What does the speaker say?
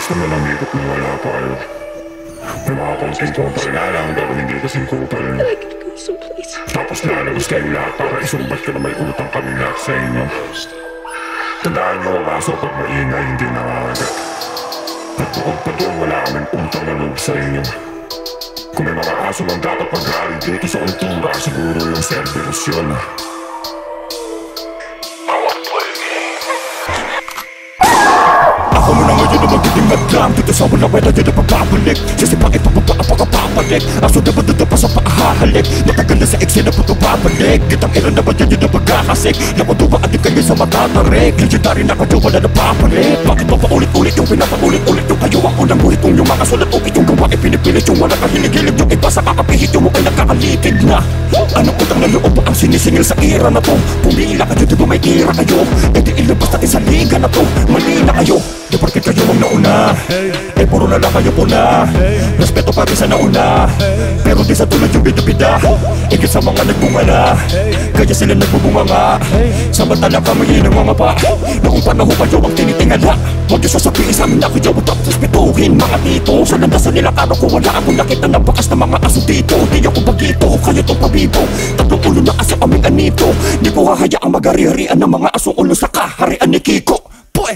Gusto mo lang ikot na wala tayo. May mga konting kupal nga lang, pero hindi kasing kupal. Tapos lalabas kayo lahat para isumbat ka na may utang kami lahat sa inyo. Tandaan nyo, kaso pag maingay hindi nangangagat. At bukod pa doon, wala kaming utang na loob sa inyo. Kung may mga aso lang dapat mag-aaral dito sa kultura, siguro yung Cerberus yun. Ako mo na ngayon na magiging madam, dito sa wala wala dito pagbabalik. Sisipang ipapapa ang pagkapapalik. Aso na ba dito pa sa paahalik? Matagal na sa eksena po ito babalik. Kitang ilan na ba yan yun na magkakasik? Nakutuwa atin kayo sa matatarik. Legendary na kayo wala na papalit. Bakit ba paulit-ulit yung pinapaulit-ulit yung kayo ang unang mulit kung yung mga sulat ukit yung gawa ipinipilit yung wala kahilig-hilig yung iba sa kakapihit yung mukha nagkakalitig na. Anong utang na loob ba ang sinisingil sa ira na to? Pumila kayo di ba may ira kayo? E di ilabas natin sa liga na to. Mali na kayo, di porket kayo ang nauna. Eh puro na lang kayo puna. Respeto pa rin sa nauna, pero di sa tulad yung bida-bida. Igit sa mga nagbunga na, kaya sila nagbubunga nga. Samantala kami ng mga pa, noong panahon pa yung ang tinitingala. Huwag yung sasabihin sa amin na kayo ang tapos respetuhin mga dito. Sa landasan nila karo ko wala akong nakita ng bakas ng mga aso dito. Di ako bagito, kayo tong pabibo. Tatlong ulo na aso aming anito. Di ko hahayaang magari-harian ng mga asong ulo sa kaharian ni Kiko. Boy!